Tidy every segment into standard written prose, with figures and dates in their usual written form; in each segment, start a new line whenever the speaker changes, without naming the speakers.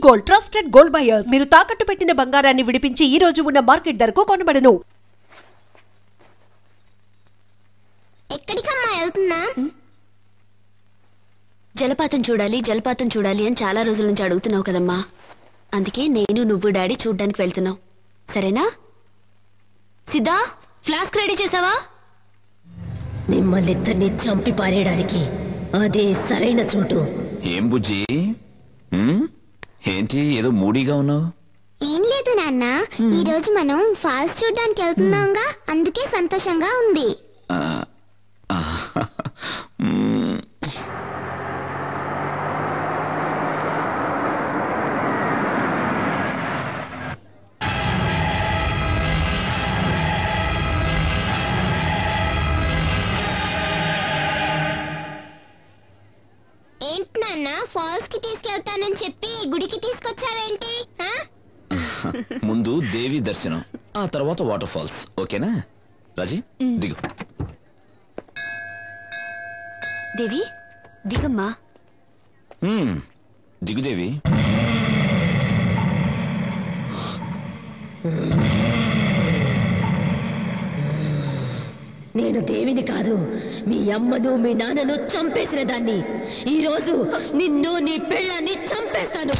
Gold, trusted gold buyers. మీరు తాకట్టు పెట్టిన బంగారాన్ని విడిపించి ఈ రోజు ఉన్న మార్కెట్ ధరకు కొనబడను.
ఎక్కడికమ్మా వెళ్తున్నా?
జలపాతం చూడాలి అని చాలా రోజుల నుంచి అడుగుతున్నావు కదమ్మా. అందుకే నేను నువ్వు డాడీ చూడ్డానికి వెళ్తున్నావు. సరేనా? సిద్ధా, ఫ్లాస్క్ రెడీ చేసావా?
మిమ్మల్ని ఇద్దరిని చంపి పారేయడానికి అదే సరైన చోటు.
ఏం బుజ్జి, ఏంటి ఏదో మూడీగా ఉన్నావు?
ఏం లేదు నాన్న, ఈ రోజు మనం ఫాల్స్ చూడడానికి వెళ్తున్నాంగా, అందుకే సంతోషంగా ఉంది. ఏంటి నాన్న, ఫాల్స్ కి తీసుకెళ్తానని చెప్పి గుడికి తీసుకొచ్చావేంటి?
ముందు దేవి దర్శనం, ఆ తర్వాత వాటర్ ఫాల్స్. ఓకేనా రాజీ? దిగు.
దేవి దిగమ్మా.
దిగు దేవి.
నేను దేవిని కాదు, మీ అమ్మను మీ నాన్నను చంపేసిన దాన్ని. ఈ రోజు నిన్ను నీ పెళ్ళాన్ని చంపేస్తాను.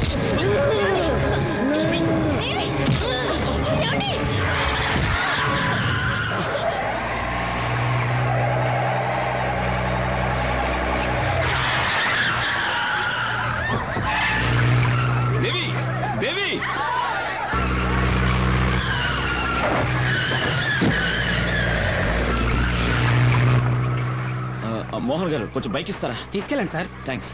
మోహన్ గారు కొంచెం బైక్ ఇస్తారా?
తీసుకెళ్ళండి సార్.
థ్యాంక్స్.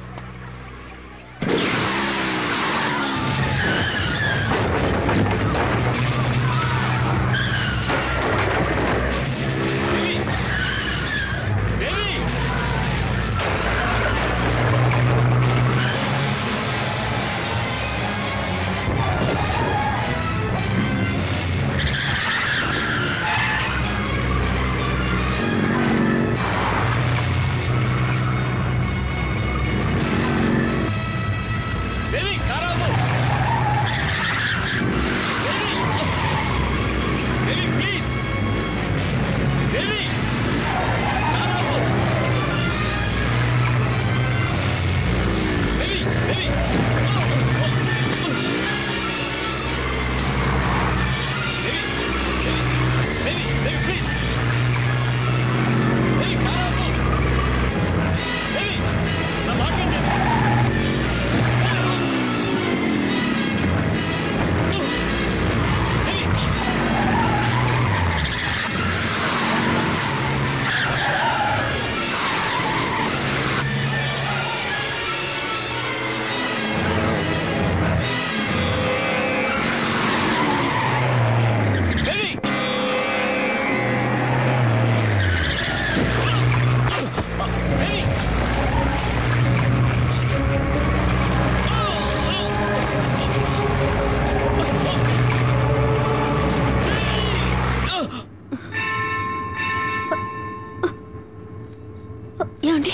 ఏమండి?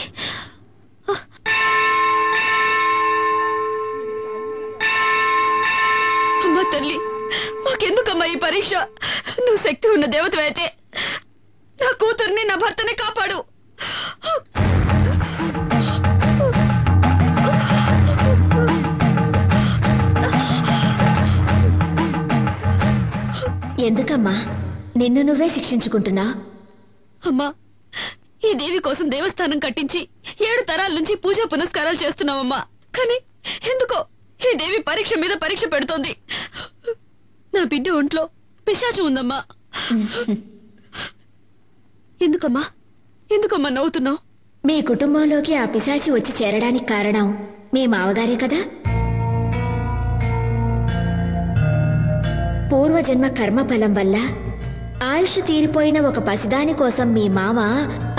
అమ్మా తల్లి, మాకెందుకమ్మా ఈ పరీక్ష? నువ్వు శక్తి ఉన్న దేవతవైతే నా కూతుర్ని నా భర్తని కాపాడు.
ఎందుకమ్మా నిన్ను నువ్వే శిక్షించుకుంటున్నా?
అమ్మా, ఈ దేవి కోసం దేవస్థానం కట్టించి 7 తరాల నుంచి పూజా పునస్కారాలు చేస్తున్నావమ్మా. కానీ ఎందుకో ఈ దేవి పరీక్ష మీద పరీక్ష పెడుతోంది. నా బిడ్డ ఒంట్లో పిశాచం ఉందమ్మా. ఎందుకమ్మా నవ్వుతున్నావు?
మీ కుటుంబంలోకి ఆ పిశాచి వచ్చి చేరడానికి కారణం మీ మావగారే కదా? పూర్వజన్మ కర్మఫలం వల్ల ఆయుష్ తీరిపోయిన ఒక పసిదాని కోసం మీ మామ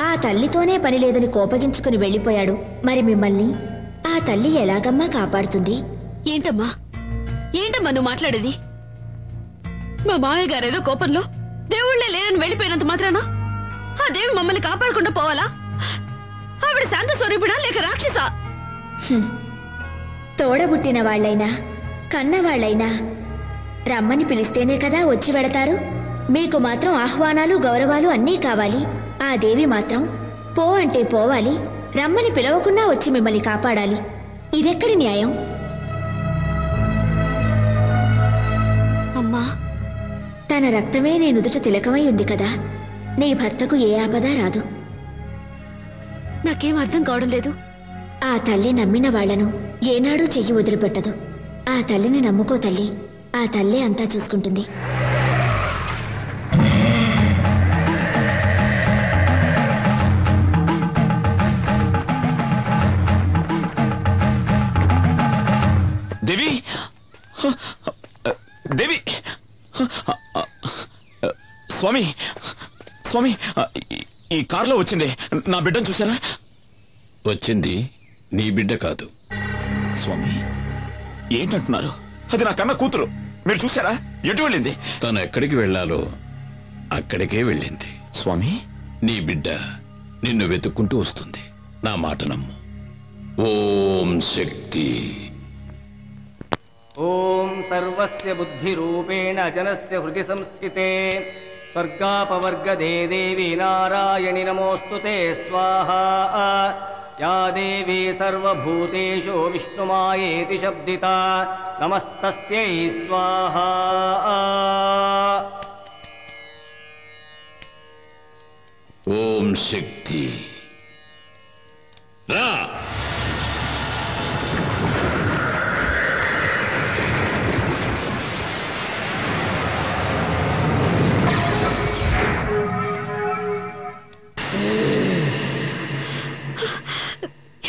ఆ తల్లితోనే పనిలేదని కోపగించుకుని వెళ్లిపోయాడు. మరి మిమ్మల్ని ఆ తల్లి ఎలాగమ్మా కాపాడుతుంది?
ఏంటమ్మా నువ్వు మాట్లాడేది? మా మామయ్య గారేదో కోపంలో దేవుళ్లే లేనని వెళ్లిపోయినంత మాత్రానా ఆ దేవి మమ్మల్ని కాపాడకుండా పోవాలా? ఆవిడ శాంత స్వరూపిడా లేక రాక్షసా?
తోడబుట్టిన వాళ్లైనా కన్నవాళ్ళైనా రమ్మని పిలిస్తేనే కదా వచ్చి వెడతారు. మీకు మాత్రం ఆహ్వానాలు గౌరవాలు అన్నీ కావాలి. ఆ దేవి మాత్రం పో అంటే పోవాలి, రమ్మని పిలవకుండా వచ్చి మిమ్మల్ని కాపాడాలి. ఇదెక్కడి న్యాయం?
అమ్మా,
తన రక్తమే నీ నుదుట తిలకమై ఉంది కదా, నీ భర్తకు ఏ ఆపద రాదు.
నాకేం అర్థం కావడం లేదు.
ఆ తల్లి నమ్మిన వాళ్లను ఏనాడూ చెయ్యి వదిలిపెట్టదు. ఆ తల్లిని నమ్ముకో తల్లి, ఆ తల్లే అంతా చూసుకుంటుంది.
దేవి, దేవి, స్వామి, స్వామి, ఈ కారులో వచ్చింది నా బిడ్డను చూసారా?
వచ్చింది నీ బిడ్డ కాదు.
స్వామి, ఏంటంటున్నారు? అది నా కన్న కూతురు. మీరు చూసారా? ఎటు వెళ్ళింది?
తను ఎక్కడికి వెళ్ళాలో అక్కడికే వెళ్ళింది.
స్వామి,
నీ బిడ్డ నిన్ను వెతుక్కుంటూ వస్తుంది. నా మాట నమ్ము. ఓం శక్తి.
ఓం సర్వస్య బుద్ధిరూపేణ జనస్య హృది సంస్థితే స్వర్గాపవర్గదే దేవి నారాయణి నమోస్తుతే స్వాహా. యా దేవీ సర్వభూతేషు విష్ణుమాయేతి శబ్దితా నమస్తస్యై స్వాహా.
ఓం శక్తి. రా.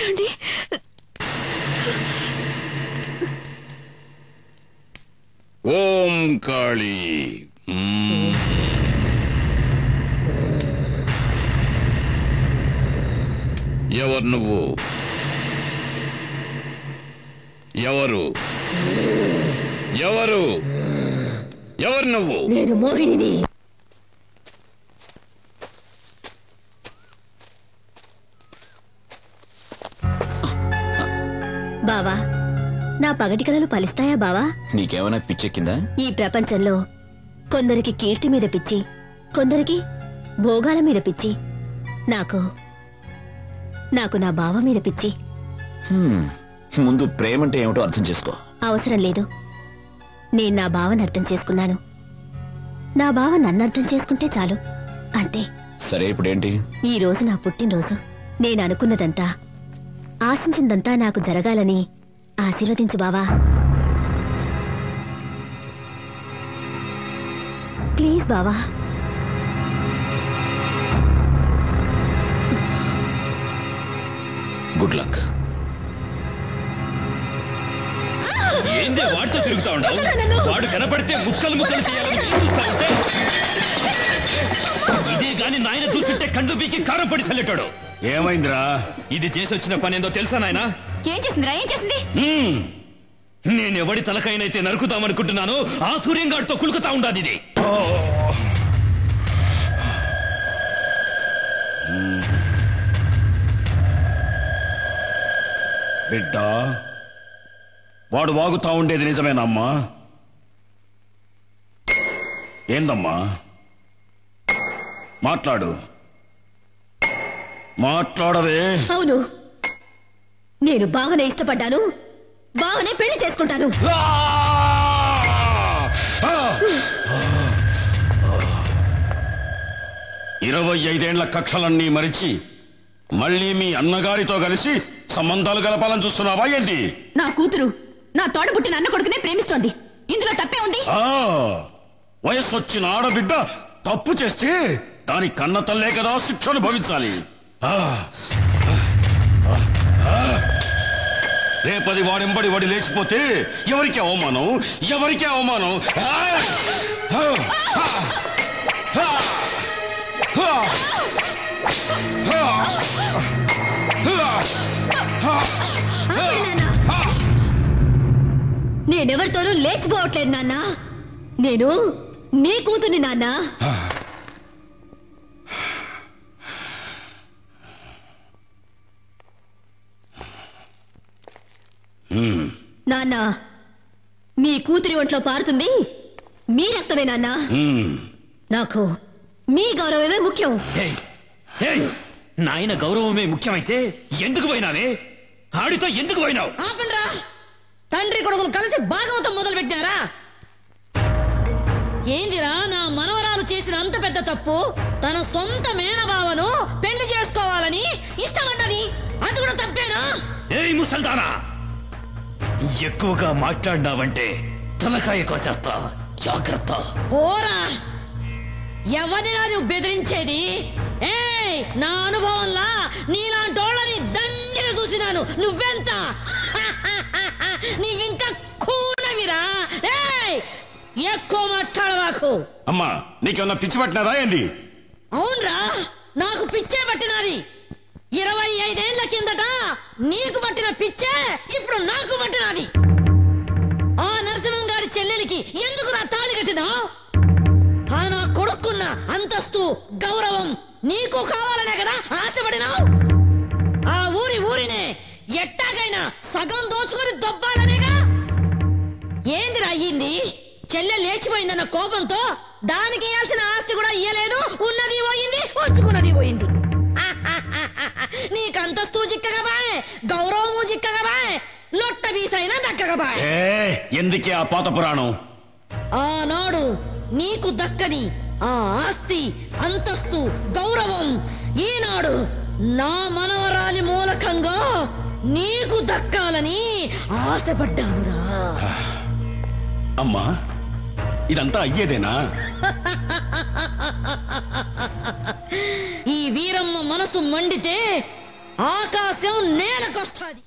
ఏమండి?
ఓం కాళీ. ఎవరు నువ్వు? ఎవరు ఎవరు ఎవరు నువ్వు?
నేను మోహిని. బావా, నా పగటి కలలు ఫలిస్తాయా బావా?
నీకేమైనా పిచ్చెక్కిందా?
ఈ ప్రపంచంలో కొందరికి కీర్తి మీద పిచ్చి, కొందరికి భోగాల మీద పిచ్చి. నాకు నా బావ మీద పిచ్చి.
ముందు ప్రేమంటే ఏమిటో అర్థం చేసుకో.
అవసరం లేదు. నేను నా బావని అర్థం చేసుకున్నాను. నా బావ నన్ను అర్థం చేసుకుంటే చాలు, అంతే.
సరే, ఇప్పుడేంటి?
ఈ రోజు నా పుట్టినరోజు. నేను అనుకున్నదంతా, ఆశించిందంతా నాకు జరగాలని ఆశీర్వదించు బావా. ప్లీజ్ బావా.
Good luck.
ఏంది వాడితో తిరుగుతా ఉండవు? వాడు కనపడితే ముక్కలు ముక్కలు చేయాలని చూస్తా ఉంటే ఇదే గాని నాయన చూస్తుంటే కండు బీకి కారం పడి చల్లెట్టాడు.
ఏమైందిరా?
ఇది చేసి వచ్చిన పని ఏందో తెలుసా నాయన?
ఏం చేసిందిరా? ఏం చేసింది?
నేనెవడి తలకైనైతే నరుకుతామనుకుంటున్నాను ఆ సూర్యంగాడితో కులుకుతా ఉండాది ఇది.
బిడ్డ, వాడు వాగుతా ఉండేది నిజమేనమ్మా? ఏందమ్మా? మాట్లాడు, మాట్లాడవే.
అవును, నేను బావనే ఇష్టపడ్డాను, బావనే పెళ్లి చేసుకుంటాను.
25 కక్షలన్నీ మరిచి మళ్ళీ మీ అన్నగారితో కలిసి సంబంధాలు కలపాలని చూస్తున్నావా ఏంటి?
నా కూతురు నా తోడబుట్టిన అన్న కొడుకునే ప్రేమిస్తోంది. ఇందులో తప్పే ఉంది?
వయస్సు వచ్చిన ఆడబిడ్డ తప్పు చేస్తే దాని కన్న తల్లే కదా శిక్షను భవించాలి. రేపది వాడెంబడి వాడి లేచిపోతే ఎవరికి అవమానం, ఎవరికి అవమానం.
నేనెవరితోనూ లేచిపోవట్లేదు నాన్న. నేను నీ కూతుర్ని నాన్న. నాన్న,
మీ కూతురి ఒంట్లో పారుతుంది మీ రక్తమే నాన్న. నాకు మీ గౌరవమే ముఖ్యం.
నాయన గౌరవమే ముఖ్యమైతే ఎందుకు పోయినావే? ఆడితో ఎందుకు పోయినావు?
ఆపండ్రా, తండ్రి కొడుకులు కలిసి భాగవతం మొదలు పెట్టారా? ఏందిరా నా మనవరాలు చేసిన అంత పెద్ద తప్పు? తన సొంత మేనబావను పెళ్లి చేసుకోవాలని ఇష్టపడ్డది, అది కూడా తప్పేనా?
ఏయ్ ముసల్దానా, ఎక్కువగా మాట్లాడినావంటే తలకాయ కోసేస్తా, జాగ్రత్త.
ఓరా, ఎవరినా నువ్వు బెదిరించేది? ఏయ్, నా అనుభవంలా నీలాంటోళ్ళని దండిగా చూసినాను. నువ్వెంత నీవింకా కూనవిరా. ఏయ్, ఎక్కువ మాట్లాడవాకు.
అమ్మా, నీకేమన్నా పిచ్చి పట్టినారా ఏంది?
అవునరా, నాకు పిచ్చే పట్టినది. 25 ఏళ్ల కిందట నీకు పట్టిన పిచ్చే ఇప్పుడు నాకు పట్టినది. ఆ నరసింహం గారి చెల్లెలికి ఎందుకు నా తాళి కట్టినావు? ఆ నా కొడుకున్న అంతస్తు గౌరవం నీకు కావాలనే కదా ఆశపడినావు? ఆ ఊరినే ఎట్టాగైనా సగం దోచుకొని దొబ్బాలనేగా. ఏందిరా అయ్యింది? చెల్లె లేచిపోయిందన్న కోపంతో దానికి ఇయ్యాల్సిన ఆస్తి కూడా ఇయ్యలేదు. ఉన్నది పోయింది, వచ్చుకున్నది పోయింది. నీకంతస్తూ చిక్కగా బాయ్, గౌరవము చిక్కగా బాయ్, లొట్ట వీసైనా దక్కగా బాయ్.
ఎందుకే ఆ పాత పురాణం?
ఆనాడు నీకు దక్కని ఆ ఆస్తి, అంతస్తు, గౌరవం ఈనాడు నా మనవరాలి మూలకంగా నీకు దక్కాలని ఆశపడ్డానురా.
అమ్మా, ఇదంతా అయ్యేదేనా?
ఈ వీరమ్మ మనసు మండితే ఆకాశం నేలకొస్తాది.